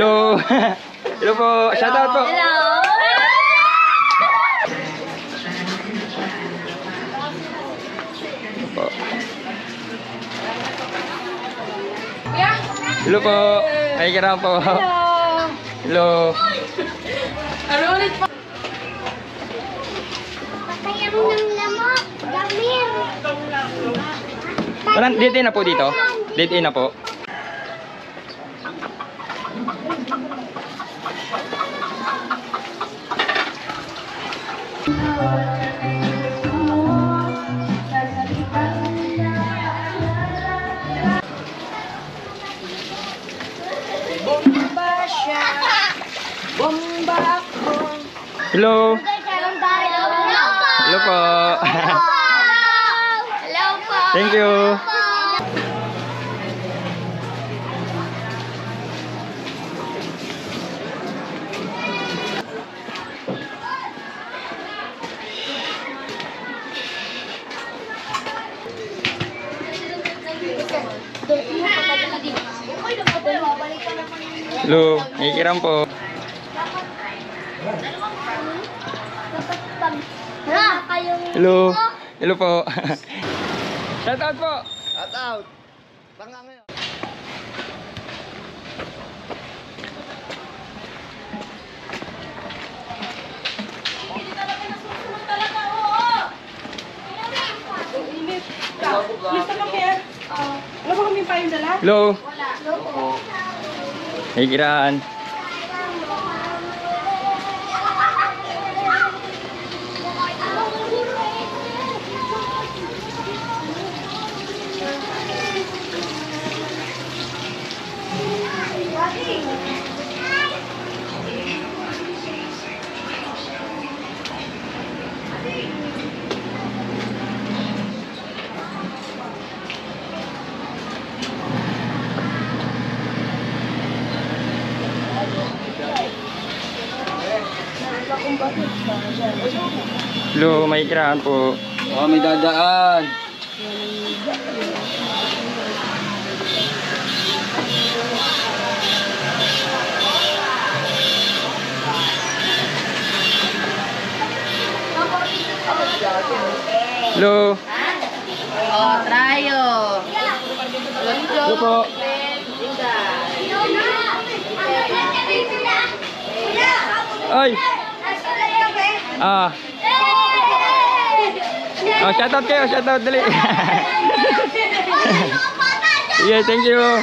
Hello. Hello po. Shoutout po. Hello. Hello po. Ay, kira po. Hello. Ano ulit po? Patayan ng lamok. Gamir. Parang dead end na po dito. Dead end na po. Bomba siya. Bomba ako. Hello. Hello Hello po. Hello po. Thank you. Hello. Nakikiram po. Hello. Hello po. Shoutout po. Shout out. Tanga ngayon. Wala ba kami pa yung dala? Hello. Nakikiran. Hello, may kiraan po. Oh, may dadaan. Hello. Oh, trayo. Hello po. Ay. Ah. Oh, shoutout kayo, shoutout dali. Yeah, thank you.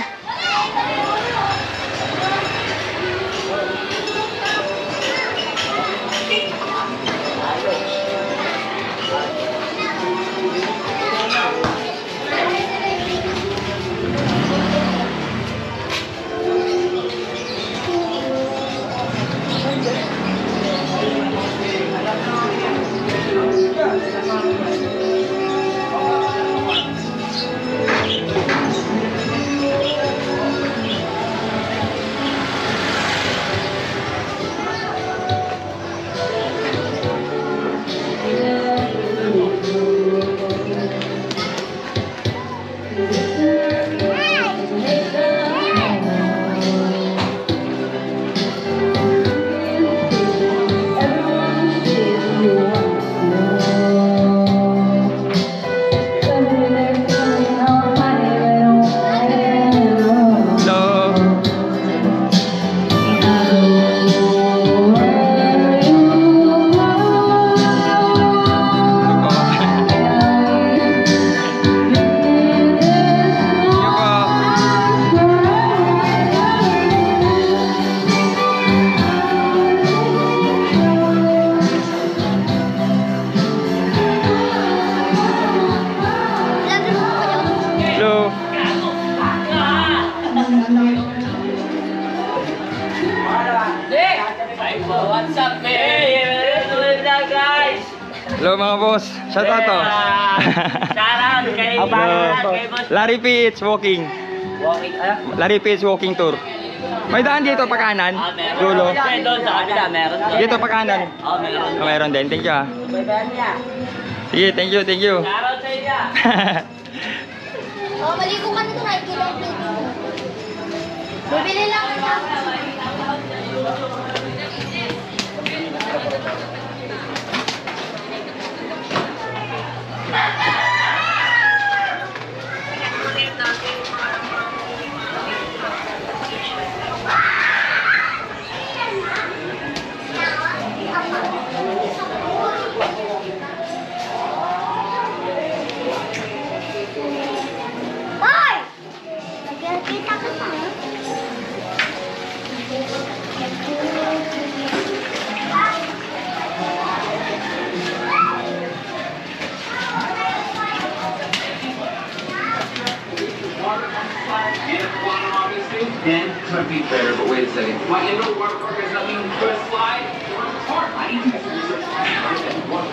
What's up, man? Guys! Hello mga boss. Shout out to. Shout out kay boss. Larry P. It's walking. Walking, Larry P. It's walking tour. May daan dito pa kanan. meron. Dulo. Doon sa kabila, meron. Dito pa kanan. Meron. Oh, meron din. Thank you ah. Sige, thank you, thank you. Shout out sa iyo. Oh, maligo ka na ito, right? Bibili lang ito. Hoy! Nagkita ka pa. Then could be better, but wait a second. Why you know work is nothing but a slide? I need to research one.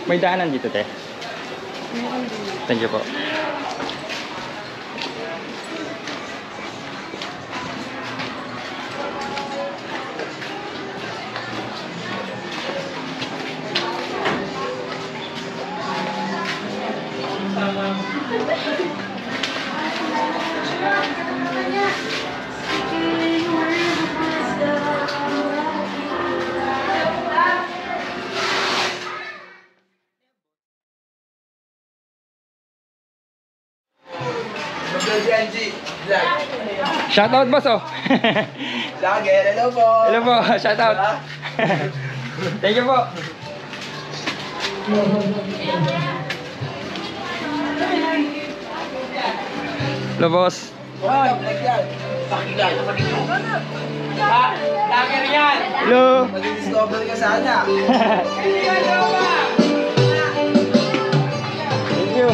May daanan dito, te. Thank you po. Shoutout, boss, oh. Vlogger, hello po. Hello po, shoutout. Thank you po. Hello, boss. Wow, vlog yan. Pakinggan. Lager yan! Hello. Mag-discover ka sana. Thank you.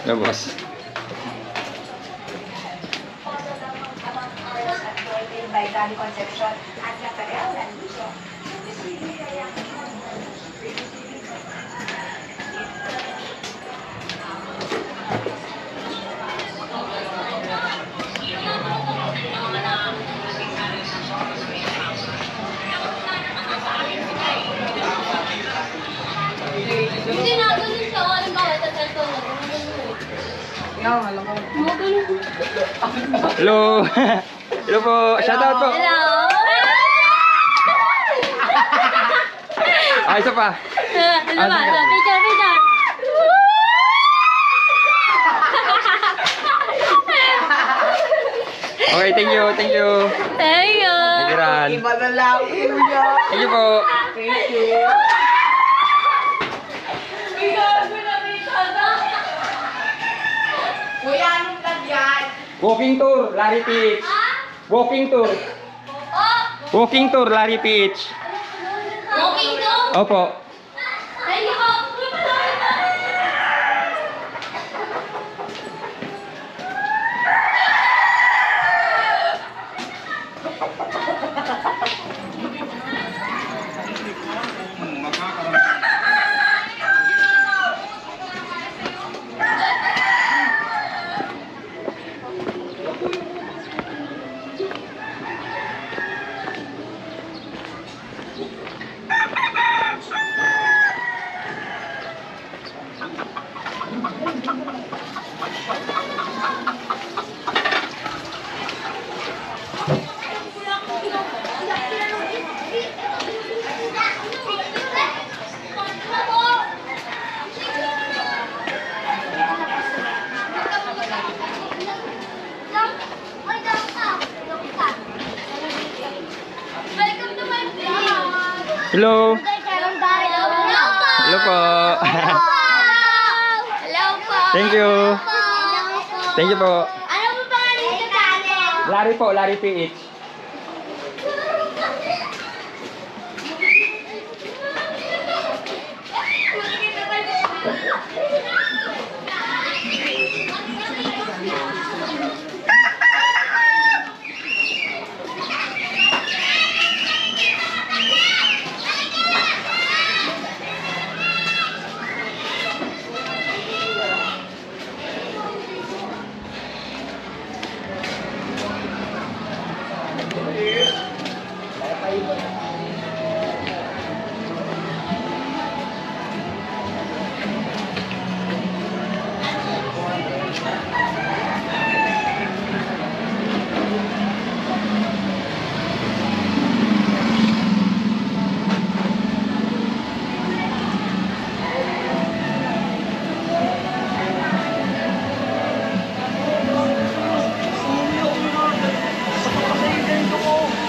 Hello, boss. Hindi na ako dun sa alam ba sa cellphone na. Hello. Hello po. Shoutout po. Hello. Ah, isa pa. Hello ba? Picture, picture. Okay, thank you. Thank you. Thank you. Thank you, Ran. Iba na lang. Thank you po. Thank you. Kuya, anong vlog yan? Walking tour, Larry Peach. Walking tour. Walking tour, Larry Peach. Walking to? Opo. Thank you. Hello. Hello Hello po. Hello po. Thank you. Thank you po. Ano po pangalan sa channel? Larry po, Larry PH.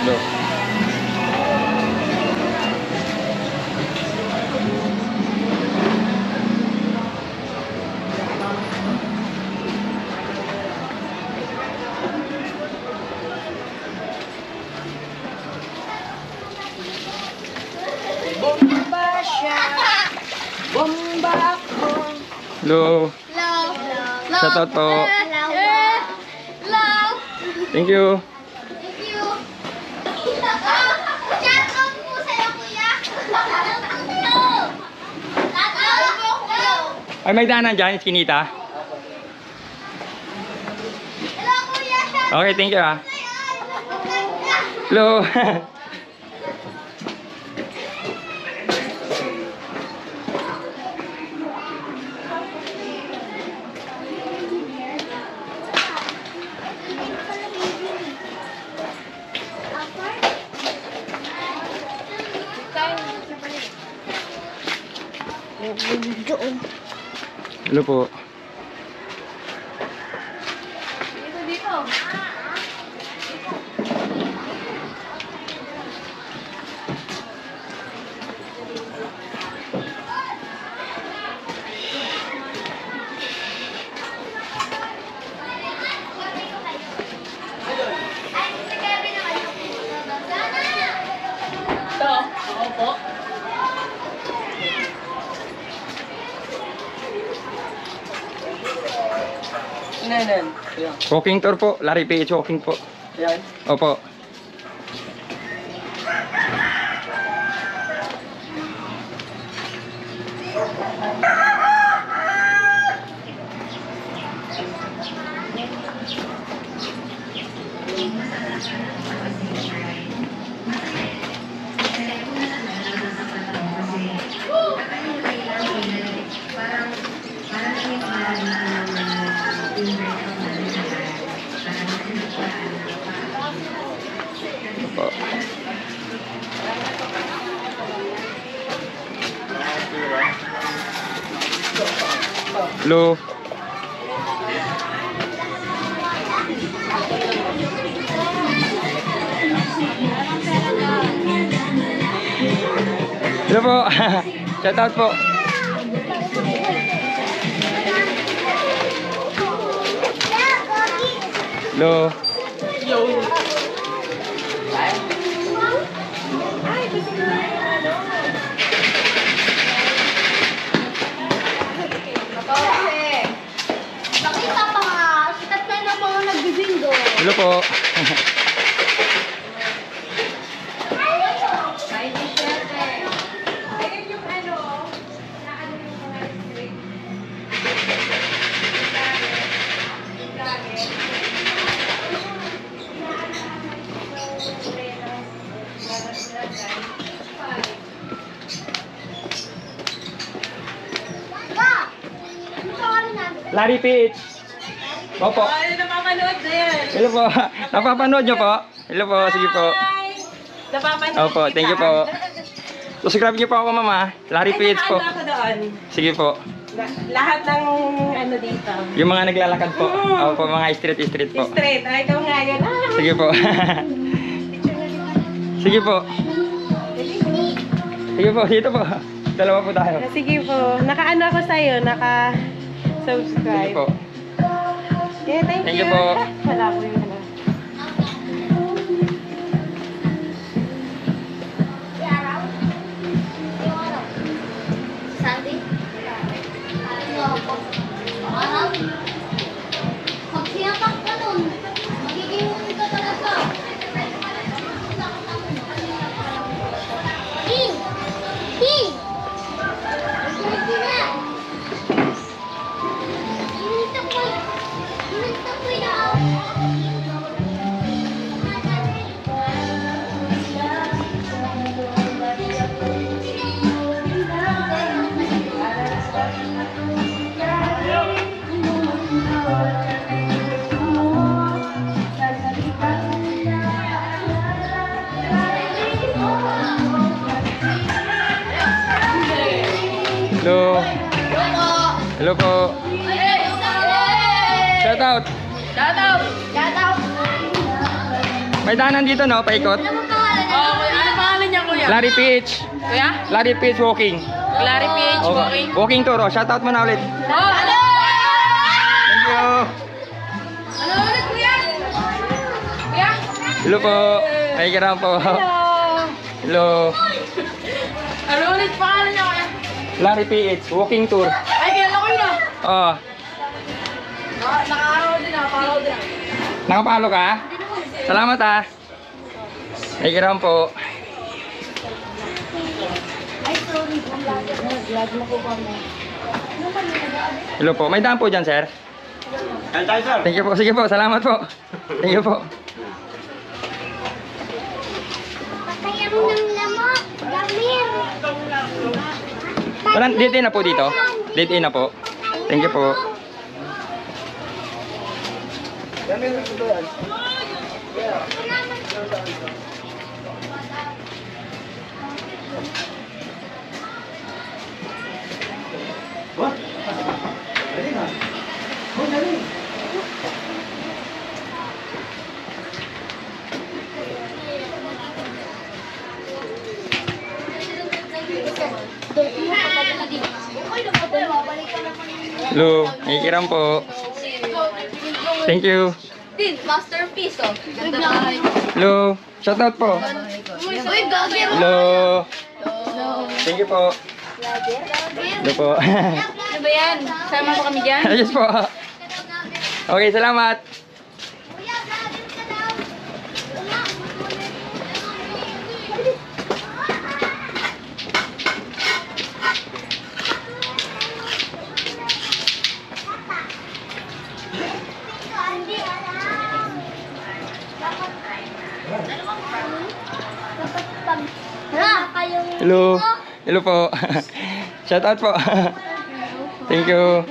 Hello. Bomba siya. Bomba ako. Hello. Hello. Shout out po. Hello. Hello. Thank you. Thank you. Shout out po sa'yo, kuya. Tatawag po, kuya. Ay, may daanan dyan, Chinita. Hello, kuya. Shout Okay, thank you ah. out. Hello. Hello po. Ito. Ako po. Nanan. Yan. Walking tour po. Larry PH walking po. Yan. Opo. Opo. Hello. Hello po. Shout out po. Hello. Nakita pa nga. Sikat na na mga nagbibingo. Hello po. Ano pangalan natin? Larry PH. Opo. Ay, napapanood na yan. Hello po. Napapanood nyo po? Hello po. Sige po. Napapanood Opo. Thank you po. Subscribe nyo po ako, mama. Larry PH po. Ako doon. Sige po. Lahat ng ano dito. Yung mga naglalakad po. Opo, mga street po. Straight. Ay, ikaw nga yun. Sige po. Sige po. Sige po, dito po. Dalawa po tayo. Sige po. Naka-ano ako sa'yo? Sige Naka-subscribe. po. Yeah, thank Thank you. you po. Wala po yung ano. Sabi? Araw? Pag sinapak ka nun, magiging ulit ka talaga. King! King! Sige na! Inuntak ko na. Hello. Hello po. Shout out. May daanan dito, no? Paikot. Ano pangalan niya, kuya? Larry PH. Kuya? Larry PH walking. Larry PH Okay. Walking tour. Oh. Shout out mo na ulit. Oh, ano? Thank you. Ano ulit, kuya? Kuya? Hello po. May kiram po. Hello. Ano ulit pangalan niya, kuya? Larry PH walking tour. Ay, kilala ko yun, ah. Oh. Naka-araw din, nakaparaw din. Nakapalo ka? Salamat ah. May kiram po. Ay, sorry. Vlog mo ko kami. Hello po. May daan po dyan, sir. Thank you po. Sige po. Salamat po. Thank you po. Patayan mo ng lamok. Gamir. Walang date in na po dito. Date in na po. Thank you po. Hello. May kiram po. Thank you. Din, masterpiece, oh. Hello. Shout out po. Uy, gagawin mo. Hello. Thank you po. Hello po. Ano ba yan? Sama mo kami dyan? Ayos po. Okay, salamat. Kuya, gagawin ka daw. Hindi alam. Dapat pag kayong Hello. Hello po. Shout out po. Thank you.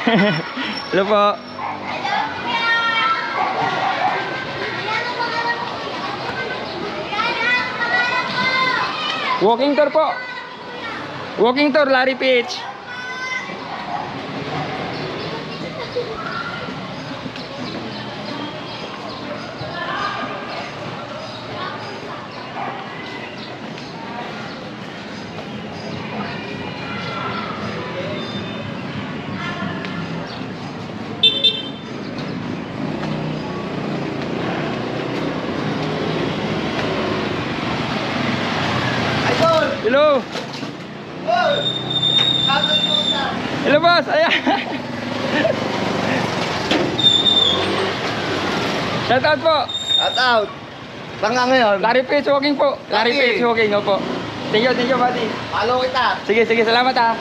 Hello po. Walking tour po. Walking tour, Larry Peach. Hello. Hello boss, ayan. Shout out po. Shout out. Saan nga ngayon? Larry Peach walking po. Larry Larry. Peach walking, opo. Thank you buddy. Follow kita. Sige, salamat ah.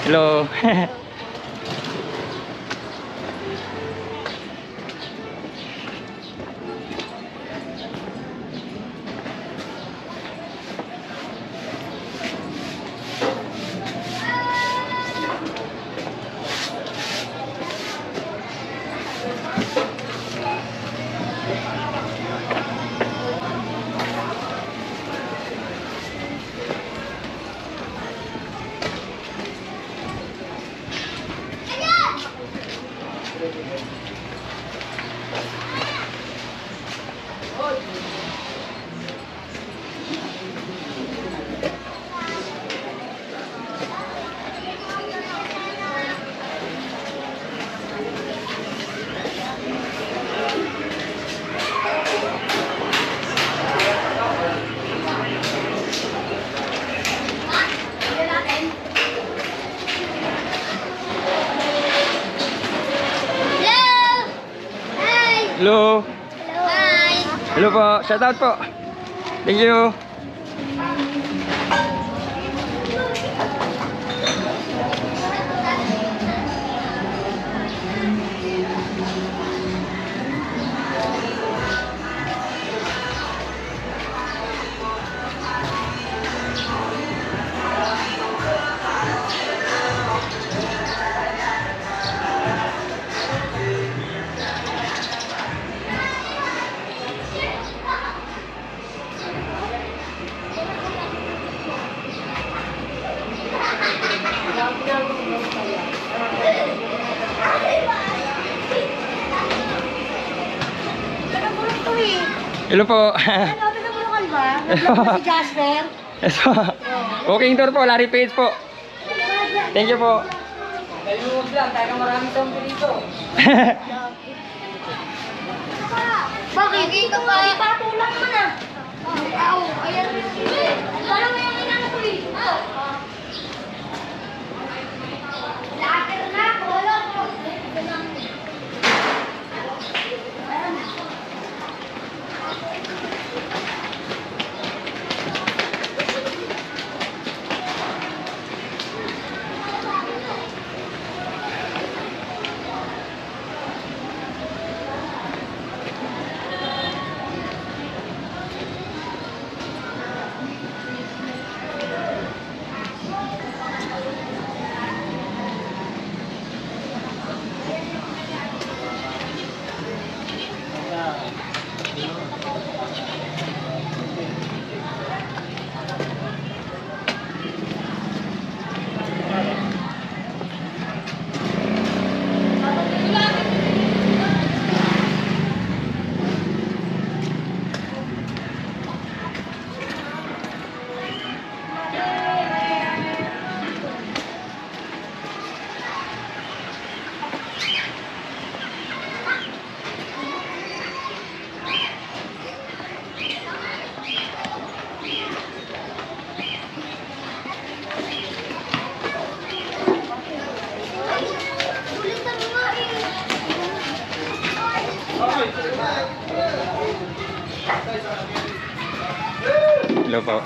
Hello. Hello. Bye. Hello po. Shout out po. Thank you. Hello po. Ano, pinabulukan ba? Nagpapalala si Jasper. Ito. Walking tour po, Larry Page po. Thank you po. Kaluwag lang, tayo maraming zombie dito. Bakit? Dito pa. Ipatulang mo na. Ayan. Parang may ang inano ko eh. Later na. Wala ko. Hello po.